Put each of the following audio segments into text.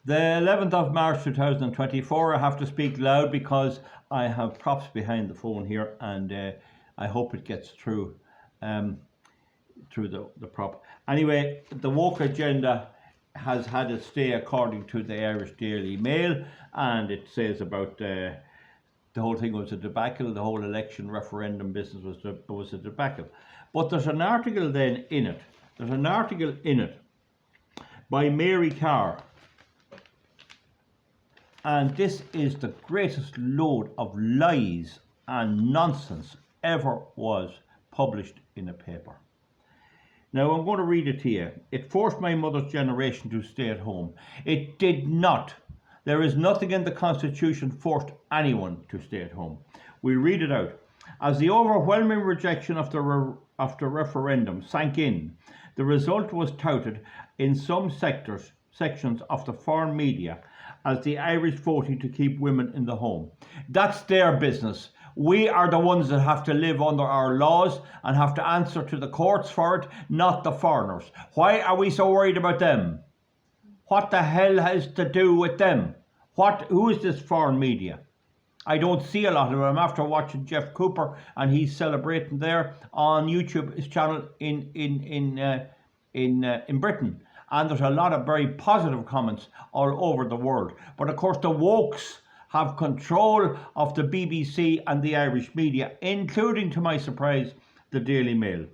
The 11th of March 2024, I have to speak loud because I have props behind the phone here, and I hope it gets through through the prop. Anyway, the woke agenda has had its day according to the Irish Daily Mail, and it says about the whole thing was a debacle, the whole election referendum business was a debacle. But there's an article then in it, by Mary Carr, and this is the greatest load of lies and nonsense ever was published in a paper. Now I'm going to read it to you. It forced my mother's generation to stay at home. It did not. There is nothing in the Constitution forced anyone to stay at home. We read it out. As the overwhelming rejection of the referendum sank in, the result was touted in some sections of the foreign media as the Irish voting to keep women in the home. That's their business. We are the ones that have to live under our laws and have to answer to the courts for it, not the foreigners. Why are we so worried about them? What the hell has to do with them? Who is this foreign media? I don't see a lot of them after watching Jeff Cooper, and he's celebrating there on YouTube, his channel in Britain. And there's a lot of very positive comments all over the world. But of course the wokes have control of the BBC and the Irish media, including, to my surprise, the Daily Mail.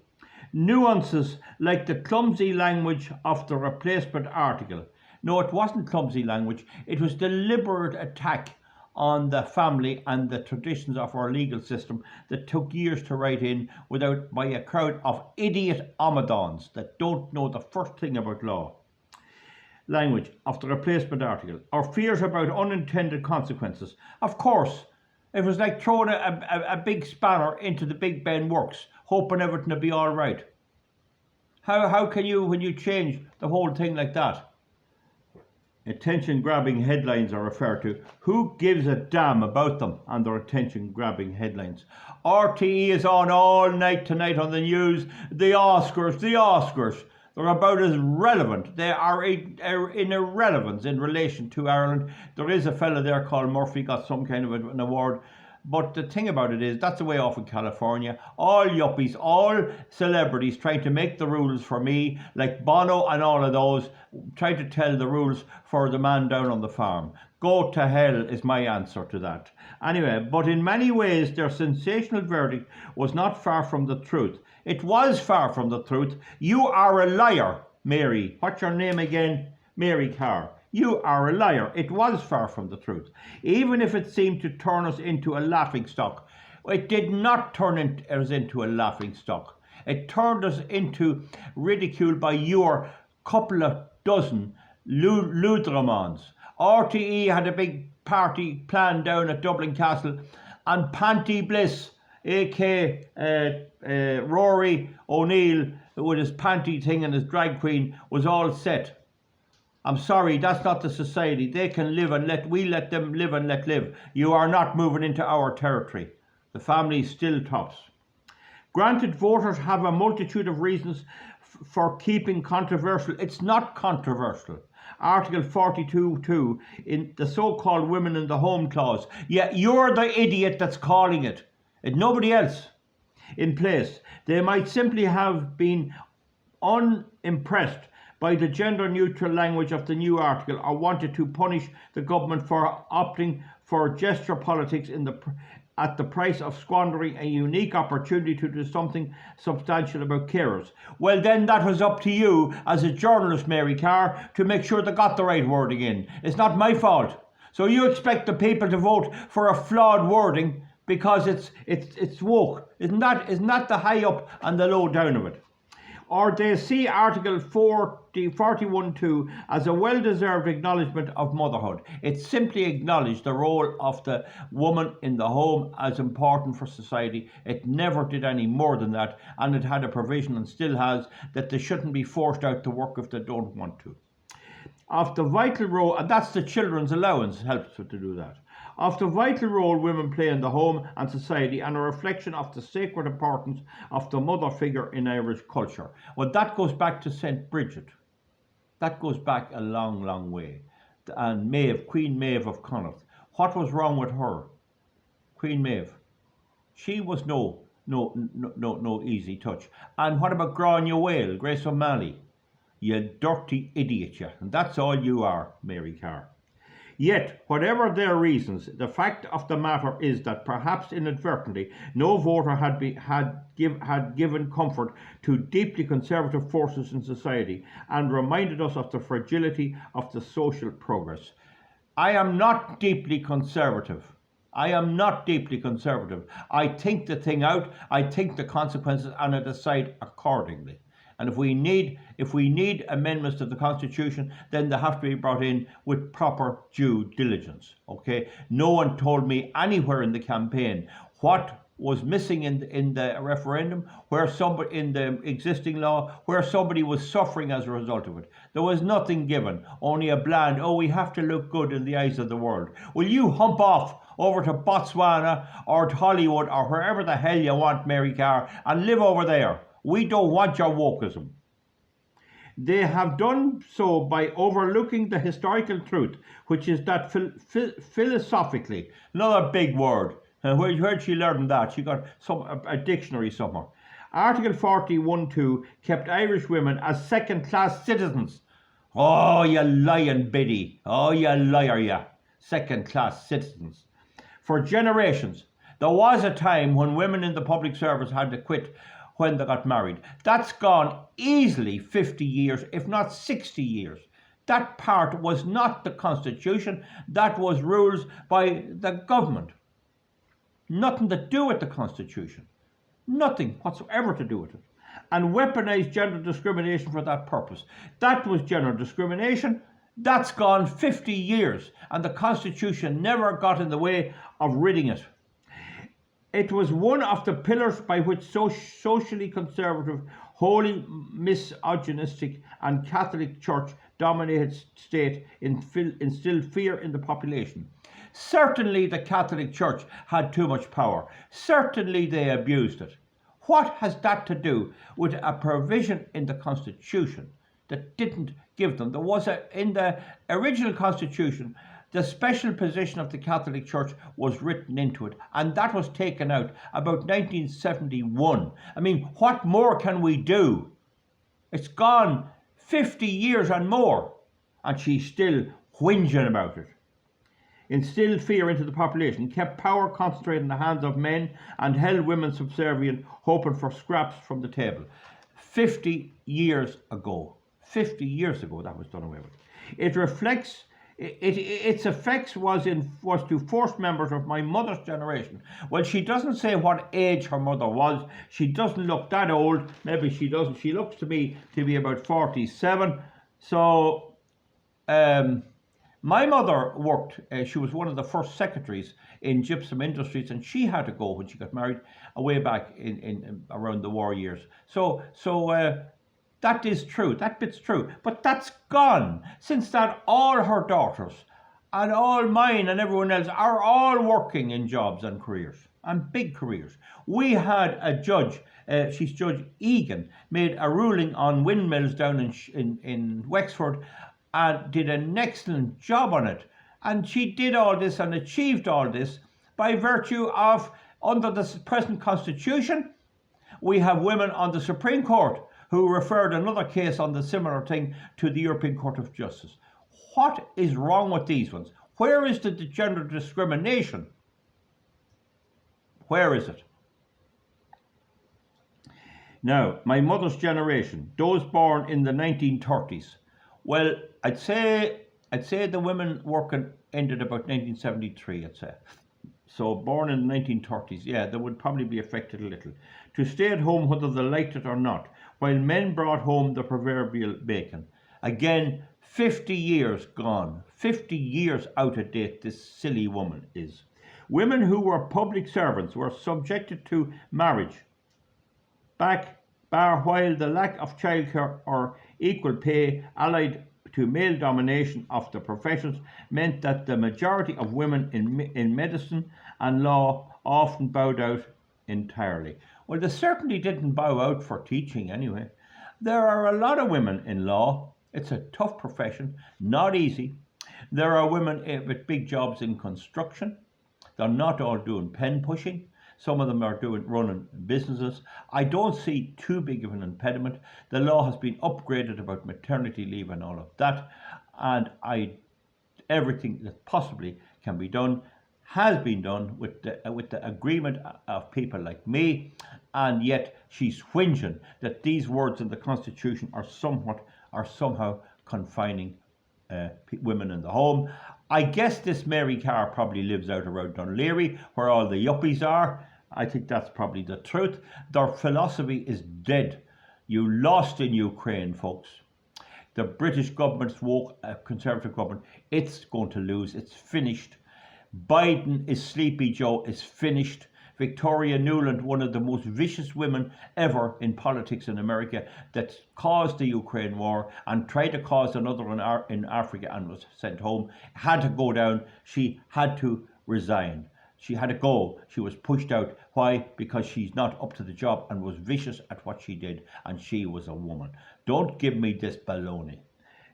Nuances like the clumsy language of the replacement article. No, it wasn't clumsy language. It was deliberate attack on the family and the traditions of our legal system that took years to write in by a crowd of idiot omadons that don't know the first thing about law. Language of the replacement article. Our fears about unintended consequences. Of course, it was like throwing a big spanner into the Big Ben works, hoping everything will be all right. How can you, when you change the whole thing like that? Attention-grabbing headlines are referred to. Who gives a damn about them and their attention-grabbing headlines? RTE is on all night tonight on the news. The Oscars. They're about as relevant. They are in irrelevance in relation to Ireland. There is a fella there called Murphy, got some kind of an award. But the thing about it is, that's the way off in California. All yuppies, all celebrities trying to make the rules for me, like Bono and all of those, trying to tell the rules for the man down on the farm. Go to hell is my answer to that. Anyway, but in many ways, their sensational verdict was not far from the truth. It was far from the truth. You are a liar, Mary. What's your name again? Mary Carr. You are a liar. It was far from the truth. Even if it seemed to turn us into a laughingstock, it did not turn us into a laughingstock. It turned us into ridicule by your couple of dozen Ludramons. RTE had a big party planned down at Dublin Castle, and Panty Bliss, a.k. Rory O'Neill, with his panty thing and his drag queen, was all set. I'm sorry, that's not the society. They can live and we let them live and let live. You are not moving into our territory. The family still tops. Granted, voters have a multitude of reasons for keeping controversial. It's not controversial. Article 42.2 in the so-called women in the home clause. Yeah, you're the idiot that's calling it. It's nobody else in place. They might simply have been unimpressed by the gender-neutral language of the new article, or wanted to punish the government for opting for gesture politics at the price of squandering a unique opportunity to do something substantial about carers. Well, then that was up to you as a journalist, Mary Carr, to make sure they got the right wording in. It's not my fault. So you expect the people to vote for a flawed wording because it's woke. Isn't that the high up and the low down of it? Or they see Article 41.2 as a well-deserved acknowledgement of motherhood. It simply acknowledged the role of the woman in the home as important for society. It never did any more than that, and it had a provision, and still has, that they shouldn't be forced out to work if they don't want to. Of the vital role, and that's the children's allowance helps to do that, of the vital role women play in the home and society, and a reflection of the sacred importance of the mother figure in Irish culture. Well, that goes back to St. Bridget. That goes back a long, long way. and Maeve, Queen Maeve of Connaught. What was wrong with her? Queen Maeve. She was no easy touch. And what about Grania Whale, Grace O'Malley? You dirty idiot, you. And that's all you are, Mary Carr. Yet, whatever their reasons, the fact of the matter is that perhaps inadvertently no voter had given comfort to deeply conservative forces in society and reminded us of the fragility of the social progress. I am not deeply conservative. I am not deeply conservative. I think the thing out, I think the consequences, and I decide accordingly. And if we need amendments to the Constitution, then they have to be brought in with proper due diligence. Okay? No one told me anywhere in the campaign what was missing in the referendum, where somebody in the existing law, where somebody was suffering as a result of it. There was nothing given, only a bland, oh, we have to look good in the eyes of the world. Will you hump off over to Botswana or to Hollywood or wherever the hell you want, Mary Carr, and live over there? We don't want your wokeism. They have done so by overlooking the historical truth, which is that philosophically, another big word. Where'd she learn that? She got a dictionary somewhere. Article 41.2 kept Irish women as second-class citizens. Oh, you lying biddy. Oh, you liar, you. Second-class citizens. For generations. There was a time when women in the public service had to quit when they got married. That's gone easily 50 years, if not 60 years. That part was not the Constitution. That was rules by the government. Nothing to do with the Constitution. Nothing whatsoever to do with it. And weaponized gender discrimination for that purpose. That was gender discrimination. That's gone 50 years. And the Constitution never got in the way of ridding it. It was one of the pillars by which socially conservative, wholly misogynistic and Catholic Church dominated state instilled fear in the population. Certainly the Catholic Church had too much power. Certainly they abused it. What has that to do with a provision in the Constitution that didn't give them? There was in the original Constitution, the special position of the Catholic Church was written into it, and that was taken out about 1971. I mean, what more can we do? It's gone 50 years and more, and she's still whinging about it. Instilled fear into the population, kept power concentrated in the hands of men, and held women subservient, hoping for scraps from the table. 50 years ago. 50 years ago that was done away with. It reflects its effects was to force members of my mother's generation. Well, she doesn't say what age her mother was. She doesn't look that old. Maybe she doesn't. She looks to me to be about 47. So, my mother worked. She was one of the first secretaries in gypsum industries, and she had to go when she got married, way back in around the war years. So. That is true, that bit's true, but that's gone. Since that, all her daughters and all mine and everyone else are all working in jobs and careers, and big careers. We had a judge, she's Judge Egan, made a ruling on windmills down in Wexford and did an excellent job on it. And she did all this and achieved all this by virtue of, under the present Constitution, we have women on the Supreme Court who referred another case on the similar thing to the European Court of Justice. What is wrong with these ones? Where is the gender discrimination? Where is it? Now, my mother's generation, those born in the 1930s. Well, I'd say the women working ended about 1973, I'd say. So born in the 1930s, yeah, they would probably be affected a little. To stay at home whether they liked it or not, while men brought home the proverbial bacon. Again, 50 years gone. 50 years out of date this silly woman is. Women who were public servants were subjected to marriage, bar while the lack of childcare or equal pay allied to male domination of the professions meant that the majority of women in medicine and law often bowed out entirely. Well, they certainly didn't bow out for teaching anyway. There are a lot of women in law. It's a tough profession, not easy. There are women with big jobs in construction. They're not all doing pen pushing. Some of them are running businesses. I don't see too big of an impediment. The law has been upgraded about maternity leave and all of that, and everything that possibly can be done has been done with the agreement of people like me, and yet she's whinging that these words in the Constitution are somehow confining women in the home. I guess this Mary Carr probably lives out around Dunleary, where all the yuppies are. I think that's probably the truth. Their philosophy is dead. You lost in Ukraine, folks. The British government's woke Conservative government, it's going to lose. It's finished. Biden is Sleepy Joe, is finished. Victoria Nuland, one of the most vicious women ever in politics in America, that caused the Ukraine war and tried to cause another in Africa and was sent home, had to go down. She had to resign. She had to go. She was pushed out. Why? Because she's not up to the job and was vicious at what she did, and she was a woman. Don't give me this baloney.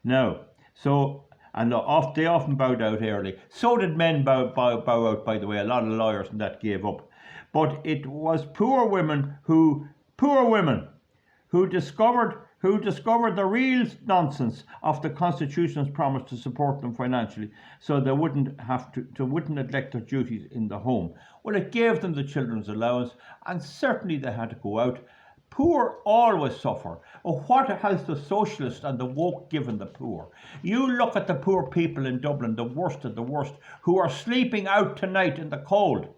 Now, they often bowed out early. So did men bow out, by the way. A lot of lawyers and that gave up. But it was poor women who discovered the real nonsense of the Constitution's promise to support them financially, so they wouldn't neglect their duties in the home. Well, it gave them the children's allowance, and certainly they had to go out. Poor always suffer. Oh, what has the socialist and the woke given the poor? You look at the poor people in Dublin, the worst of the worst, who are sleeping out tonight in the cold.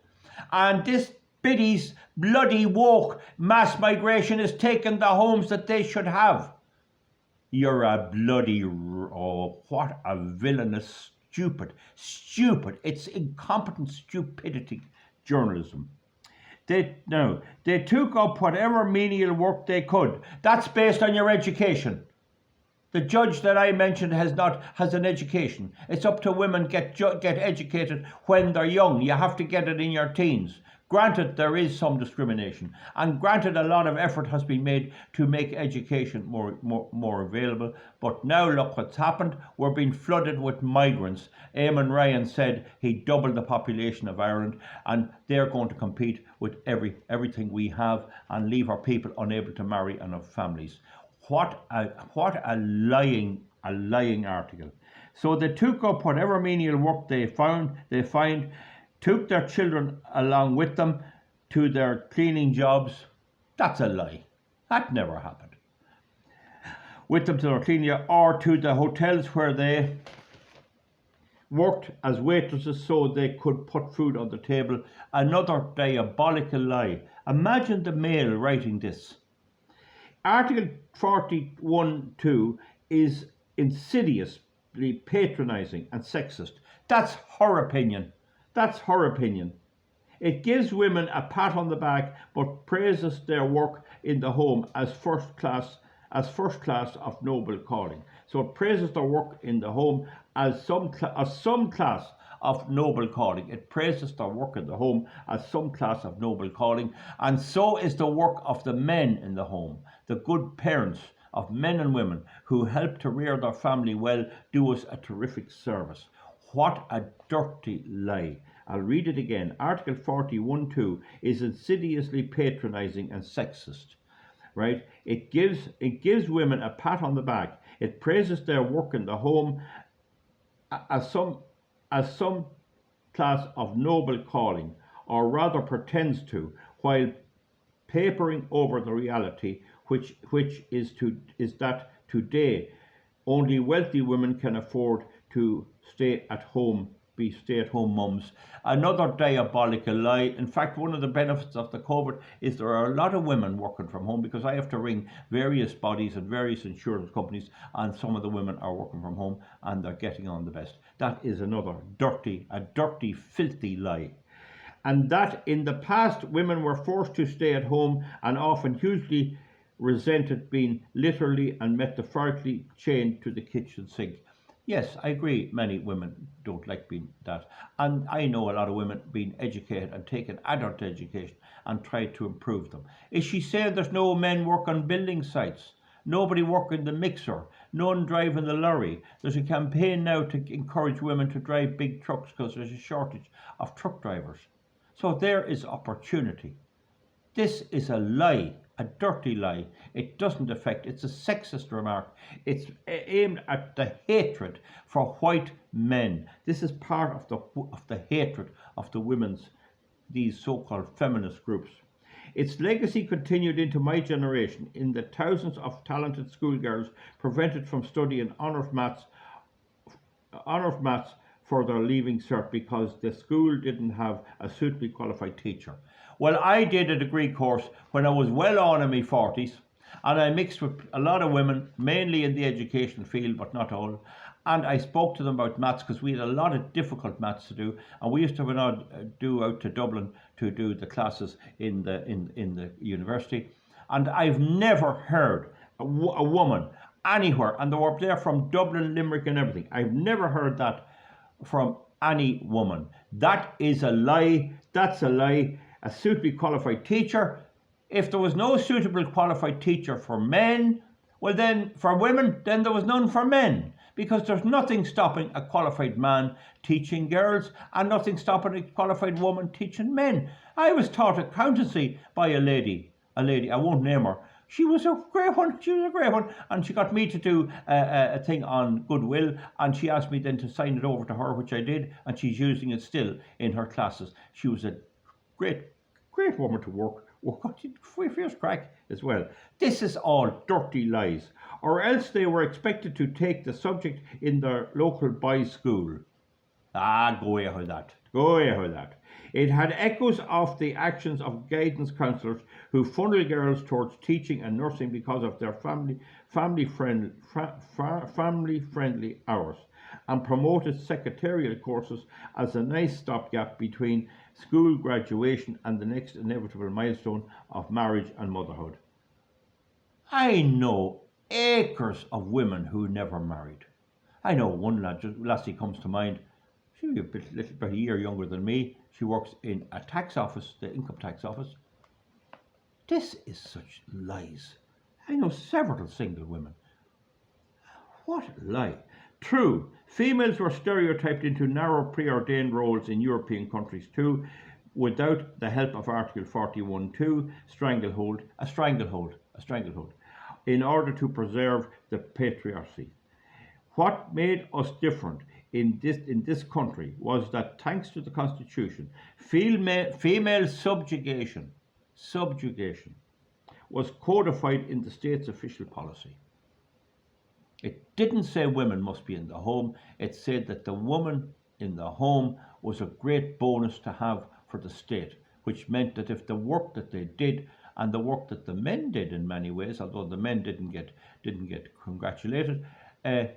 And this biddy's bloody woke mass migration is taking the homes that they should have. You're a bloody, oh, what a villainous, stupid, it's incompetent stupidity journalism. They took up whatever menial work they could. That's based on your education. The judge that I mentioned has an education. It's up to women get educated when they're young. You have to get it in your teens. Granted, there is some discrimination, and granted, a lot of effort has been made to make education more available. But now look what's happened. We're being flooded with migrants. Eamon Ryan said he doubled the population of Ireland, and they're going to compete with everything we have and leave our people unable to marry and have families. What a lying article. So they took up whatever menial work they find, took their children along with them to their cleaning jobs. That's a lie. That never happened. With them to their cleaning or to the hotels where they worked as waitresses so they could put food on the table. Another diabolical lie. Imagine the Mail writing this. Article 41.2 is insidiously patronising and sexist. That's her opinion. It gives women a pat on the back, but praises their work in the home as first class of noble calling. So it praises their work in the home as some class of noble calling. It praises their work in the home as some class of noble calling, and so is the work of the men in the home, the good parents of men and women who help to rear their family well, do us a terrific service. What a dirty lie. I'll read it again. Article 41.2 is insidiously patronising and sexist. Right? It gives women a pat on the back. It praises their work in the home as some class of noble calling, or rather pretends to, while papering over the reality, which is that today only wealthy women can afford to be stay-at-home mums. Another diabolical lie. In fact, one of the benefits of the COVID is there are a lot of women working from home, because I have to ring various bodies and various insurance companies, and some of the women are working from home and they're getting on the best. That is another dirty, filthy lie. And that in the past, women were forced to stay at home and often hugely resented being literally and metaphorically chained to the kitchen sink. Yes, I agree, many women don't like being that. And I know a lot of women being educated and taking adult education and try to improve them. Is she saying there's no men work on building sites? nobody working the mixer, none driving the lorry. There's a campaign now to encourage women to drive big trucks because there's a shortage of truck drivers. So there is opportunity. This is a lie, a dirty lie. It doesn't affect, it's a sexist remark. It's aimed at the hatred for white men. This is part of the hatred of the women's, these so-called feminist groups. Its legacy continued into my generation in the thousands of talented schoolgirls prevented from studying honours maths for their leaving cert because the school didn't have a suitably qualified teacher. Well, I did a degree course when I was well on in my 40s, and I mixed with a lot of women, mainly in the education field, but not all. And I spoke to them about maths because we had a lot of difficult maths to do, and we used to have out to Dublin to do the classes in the university. And I've never heard a woman anywhere, and they were there from Dublin, Limerick, and everything. I've never heard that from any woman. That is a lie. That's a lie. A suitably qualified teacher. If there was no suitable qualified teacher for men, well then for women, then there was none for men. Because there's nothing stopping a qualified man teaching girls and nothing stopping a qualified woman teaching men. I was taught accountancy by a lady, I won't name her. She was a great one, and she got me to do a thing on goodwill, and she asked me then to sign it over to her, which I did, and she's using it still in her classes. She was a great woman to work fierce crack as well. This is all dirty lies. Or else they were expected to take the subject in their local boys' school. Go away with that. It had echoes of the actions of guidance counsellors who funneled girls towards teaching and nursing because of their family-friendly hours, and promoted secretarial courses as a nice stopgap between school graduation and the next inevitable milestone of marriage and motherhood. I know acres of women who never married. I know one lassie comes to mind. She's about a year younger than me. She works in a tax office, the income tax office. This is such lies. I know several single women. What a lie. True, females were stereotyped into narrow preordained roles in European countries too, without the help of Article 41.2, a stranglehold, in order to preserve the patriarchy. What made us different in this country was that, thanks to the Constitution, female subjugation was codified in the state's official policy. It didn't say women must be in the home. It said that the woman in the home was a great bonus to have for the state, which meant that if the work that they did and the work that the men did in many ways, although the men didn't get congratulated, if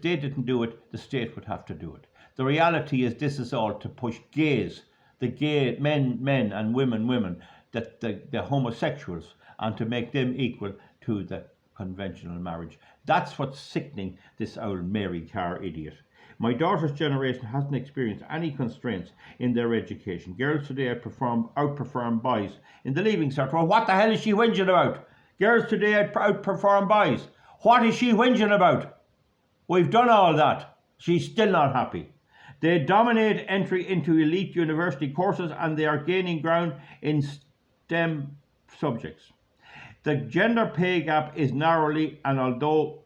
they didn't do it, the state would have to do it. The reality is this is all to push gays, the gay men and women, that the homosexuals, and to make them equal to the conventional marriage. That's what's sickening this old Mary Carr idiot. My daughter's generation hasn't experienced any constraints in their education. Girls today outperform boys in the leaving cert. Well, what the hell is she whinging about? Girls today outperform boys. What is she whinging about? We've done all that. She's still not happy. They dominate entry into elite university courses, and they are gaining ground in STEM subjects. The gender pay gap is narrowing, and although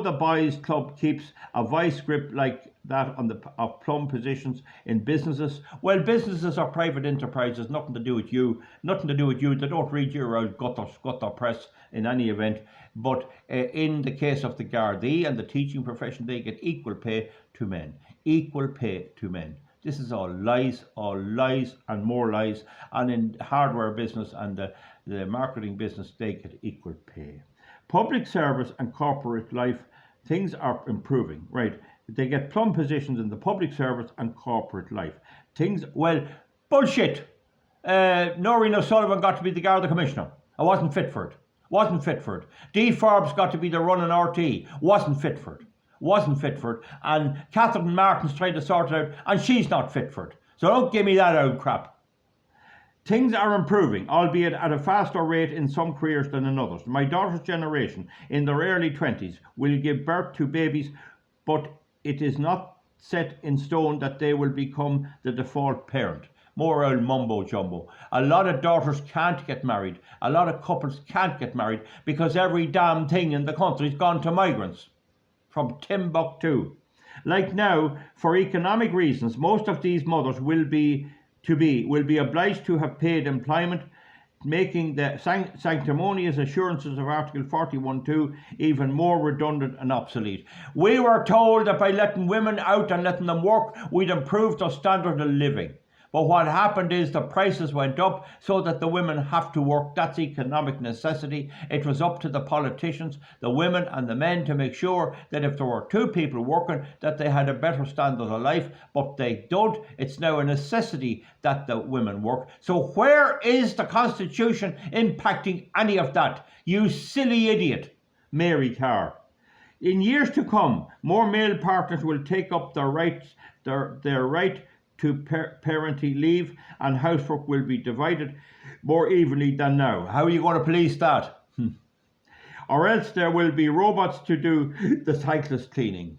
the boys' club keeps a vice grip like that of plum positions in businesses, well, businesses are private enterprises, nothing to do with you. They don't read your old gutter press in any event. But in the case of the Gardaí and the teaching profession, they get equal pay to men. This is all lies and more lies. And in hardware business and the marketing business, they get equal pay. Public service and corporate life, things are improving, right? They get plum positions in the public service and corporate life. Bullshit. Noreen O'Sullivan got to be the Garda Commissioner. I wasn't fit for it. Dee Forbes got to be the running RT. Wasn't fit for it. And Catherine Martin's trying to sort it out, and she's not fit for it. So don't give me that old crap. Things are improving, albeit at a faster rate in some careers than in others. My daughter's generation, in their early 20s, will give birth to babies, but it is not set in stone that they will become the default parent. More old mumbo jumbo. A lot of daughters can't get married. A lot of couples can't get married because every damn thing in the country's gone to migrants from Timbuktu. Like now, for economic reasons, most of these mothers will be obliged to have paid employment, making the sanctimonious assurances of Article 41.2 even more redundant and obsolete. We were told that by letting women out and letting them work, we'd improve their standard of living. But what happened is the prices went up so that the women have to work. That's economic necessity. It was up to the politicians, the women and the men, to make sure that if there were two people working, that they had a better standard of life. But they don't. It's now a necessity that the women work. So where is the Constitution impacting any of that? You silly idiot, Mary Carr. In years to come, more male partners will take up their right to parental leave, and housework will be divided more evenly than now. How are you going to police that? Or else there will be robots to do the thankless cleaning.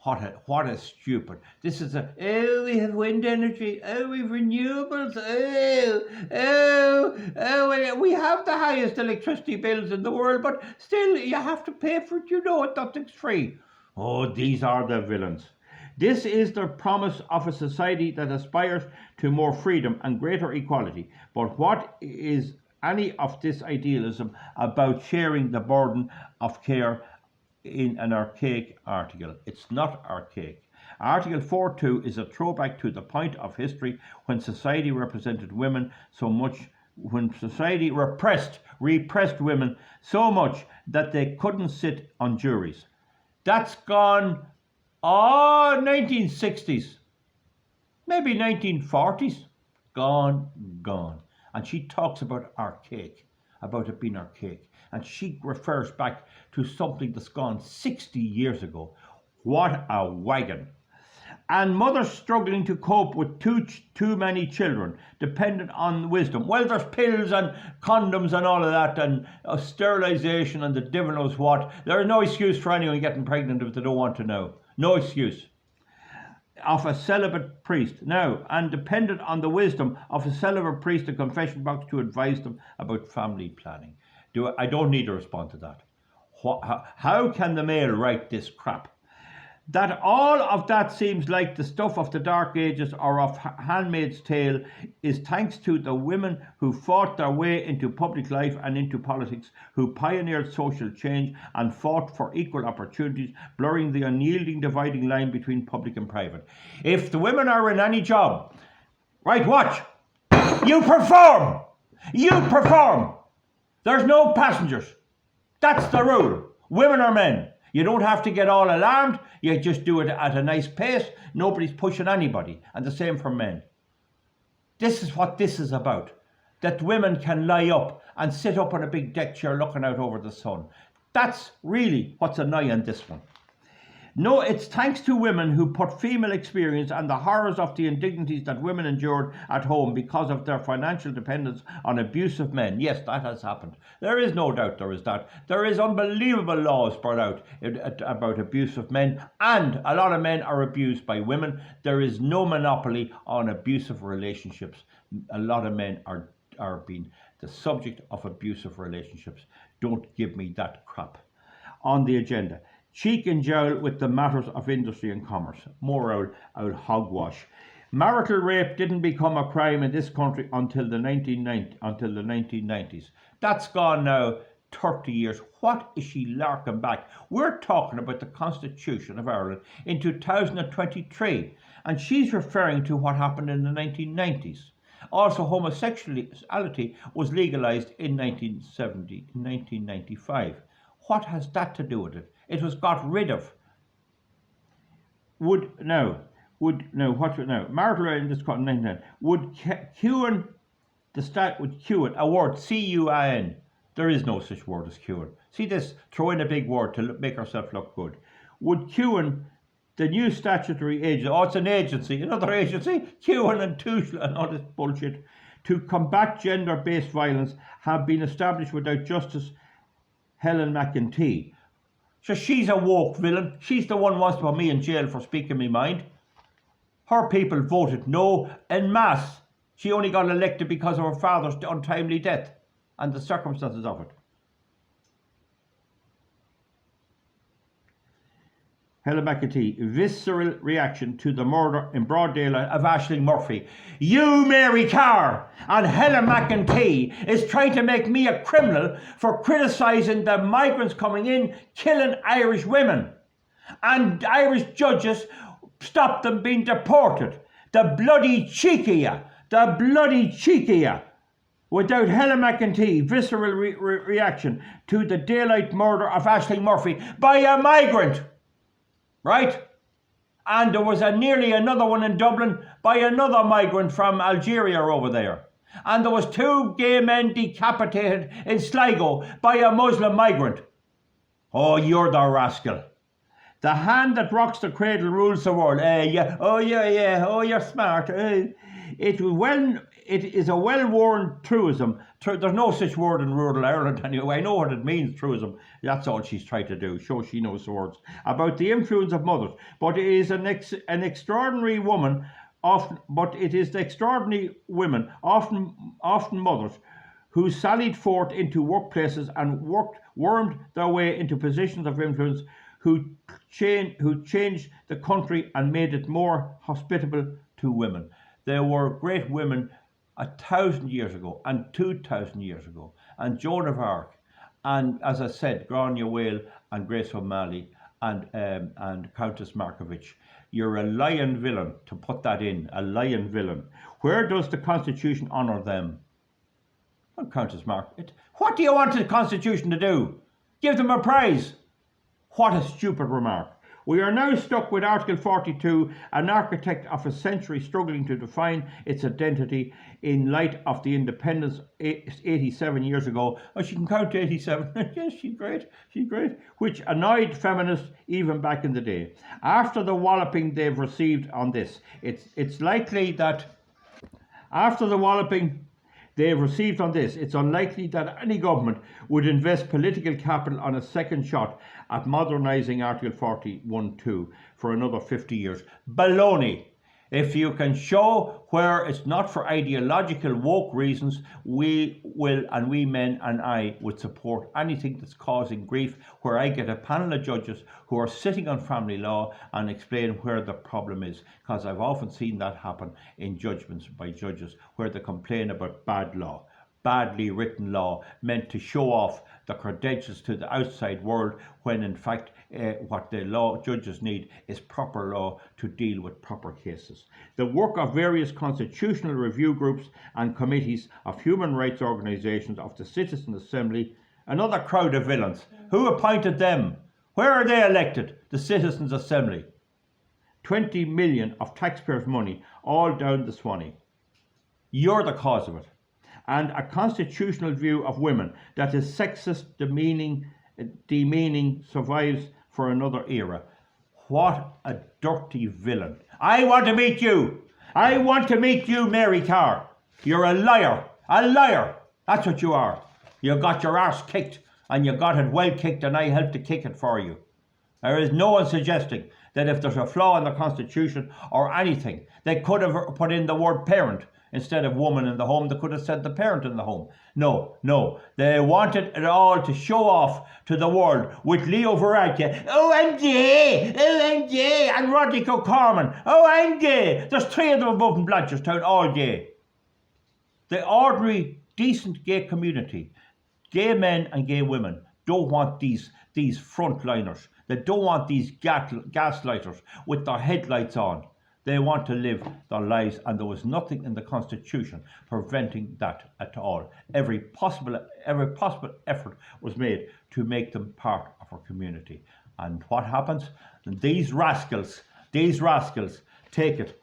What a stupid. This is we have wind energy, we have renewables, we have the highest electricity bills in the world, but still you have to pay for it, nothing's free. Oh, these are the villains. This is the promise of a society that aspires to more freedom and greater equality. But what is any of this idealism about sharing the burden of care in an archaic article? It's not archaic. Article 4.2 is a throwback to the point of history when society represented women so much, when society repressed women so much that they couldn't sit on juries. That's gone. 1960s, maybe 1940s, gone. And she talks about archaic, about it being archaic. And she refers back to something that's gone 60 years ago. What a wagon. And mothers struggling to cope with too many children, dependent on wisdom. Well, there's pills and condoms and all of that, and sterilisation and the devil knows what. There is no excuse for anyone getting pregnant if they don't want to know. No excuse. Of a celibate priest. Now, and dependent on the wisdom of a celibate priest, a confession box to advise them about family planning. I don't need to respond to that. How can the male write this crap? That all of that seems like the stuff of the Dark Ages or of Handmaid's Tale is thanks to the women who fought their way into public life and into politics, who pioneered social change and fought for equal opportunities, blurring the unyielding dividing line between public and private. If the women are in any job, right, watch, you perform. There's no passengers. That's the rule. Women or men. You don't have to get all alarmed. You just do it at a nice pace. Nobody's pushing anybody. And the same for men. This is what this is about. That women can lie up and sit up on a big deck chair looking out over the sun. That's really what's annoying this one. No, it's thanks to women who put female experience and the horrors of the indignities that women endured at home because of their financial dependence on abusive men. Yes, that has happened. There is no doubt there is that. There is unbelievable laws brought out about abusive men, and a lot of men are abused by women. There is no monopoly on abusive relationships. A lot of men are being the subject of abusive relationships. Don't give me that crap. On the agenda. Cheek and jowl with the matters of industry and commerce. More old hogwash. Marital rape didn't become a crime in this country until the 1990s. That's gone now 30 years. What is she larking back? We're talking about the Constitution of Ireland in 2023, and she's referring to what happened in the 1990s. Also, homosexuality was legalized in 1995. What has that to do with it? It was got rid of. Marital in this country, would Cuin, a word, C-U-I-N. There is no such word as Cuin. See this, throw in a big word to make ourselves look good. Would Cuin, the new statutory agency, it's an agency, another agency, Cuin and Tushla and all this bullshit, to combat gender-based violence have been established without Justice Helen McEntee. So she's a woke villain. She's the one who wants to put me in jail for speaking my mind. Her people voted no en masse. She only got elected because of her father's untimely death and the circumstances of it. Helen McEntee, visceral reaction to the murder in broad daylight of Aisling Murphy. You, Mary Carr, and Helen McEntee is trying to make me a criminal for criticising the migrants coming in, killing Irish women. And Irish judges stopped them being deported. The bloody cheek of you. The bloody cheek of you. Without Helen McEntee, visceral reaction to the daylight murder of Aisling Murphy by a migrant. Right? And there was nearly another one in Dublin by another migrant from Algeria over there. And there was 2 gay men decapitated in Sligo by a Muslim migrant. Oh, you're the rascal. The hand that rocks the cradle rules the world. Yeah. Oh, yeah. Oh, you're smart. It is a well-worn truism. There's no such word in rural Ireland anyway. I know what it means, truism. That's all she's trying to do. Show she knows the words. About the influence of mothers. But it is an extraordinary woman, the extraordinary women, often mothers, who sallied forth into workplaces and wormed their way into positions of influence, who changed the country and made it more hospitable to women. There were great women 1,000 years ago and 2,000 years ago, and Joan of Arc, and as I said, Grania Whale and Grace O'Malley and Countess Markovich. You're a lying villain to put that in, a lying villain. Where does the Constitution honour them? Well, Countess Markovich, what do you want the Constitution to do? Give them a prize. What a stupid remark. We are now stuck with Article 42, an architect of a century struggling to define its identity in light of the independence 87 years ago. Oh, she can count to 87. Yes, she's great. Which annoyed feminists even back in the day. After the walloping they've received on this, it's likely that it's unlikely that any government would invest political capital on a second shot at modernising Article 41(2) for another 50 years. Baloney! If you can show where it's not for ideological woke reasons, we men and I would support anything that's causing grief, where I get a panel of judges who are sitting on family law and explain where the problem is, because I've often seen that happen in judgments by judges where they complain about bad law, badly written law meant to show off the credentials to the outside world, when in fact what the law judges need is proper law to deal with proper cases. The work of various constitutional review groups and committees of human rights organisations, of the Citizen Assembly, another crowd of villains. Who appointed them? Where are they elected? The Citizens Assembly. 20 million of taxpayers' money all down the Swanee. You're the cause of it. And a constitutional view of women that is sexist, demeaning survives for another era. What a dirty villain. I want to meet you. I want to meet you, Mary Carr. You're a liar. A liar. That's what you are. You got your arse kicked, and you got it well kicked, and I helped to kick it for you. There is no one suggesting that if there's a flaw in the Constitution or anything, they could have put in the word parent. Instead of woman in the home, they could have said the parent in the home. No. They wanted it all to show off to the world with Leo Varadkar. OMG! And Rodney O'Corman. OMG! There's 3 of them above in Blanchardstown, all gay. The ordinary, decent gay community, gay men and gay women, don't want these frontliners. They don't want these gaslighters with their headlights on. They want to live their lives, and there was nothing in the Constitution preventing that at all. Every possible effort was made to make them part of our community. And what happens? These rascals take it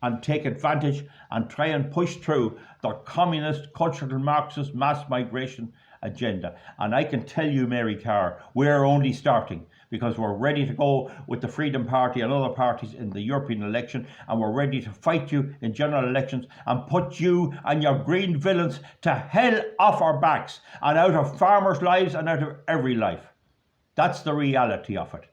and take advantage and try and push through their communist, cultural, Marxist, mass migration agenda. And I can tell you, Mary Carr, we're only starting. because we're ready to go with the Freedom Party and other parties in the European election, and we're ready to fight you in general elections and put you and your green villains to hell off our backs and out of farmers' lives and out of every life. That's the reality of it.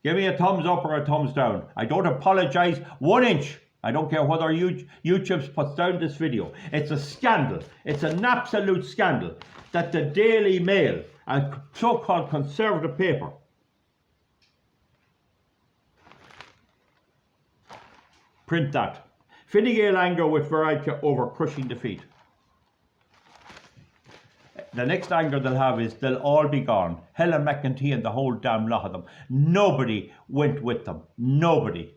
Give me a thumbs up or a thumbs down. I don't apologise 1 inch. I don't care whether YouTube puts down this video. It's a scandal. It's an absolute scandal that the Daily Mail, a so-called conservative paper, print that. Fine Gael anger with Varadkar over crushing defeat. The next anger they'll have is they'll all be gone. Helen McEntee and the whole damn lot of them. Nobody went with them. Nobody.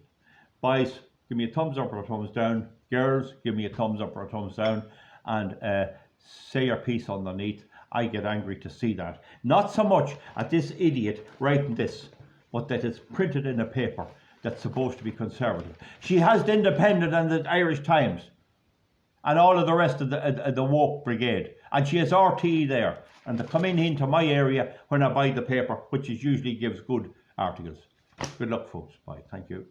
Boys, give me a thumbs up or a thumbs down. Girls, give me a thumbs up or a thumbs down. And say your piece underneath. I get angry to see that. Not so much at this idiot writing this, but that it's printed in a paper that's supposed to be conservative. She has the Independent and the Irish Times and all of the rest of the woke brigade. And she has RTE there. And they come into my area when I buy the paper, which is usually gives good articles. Good luck, folks. Bye. Thank you.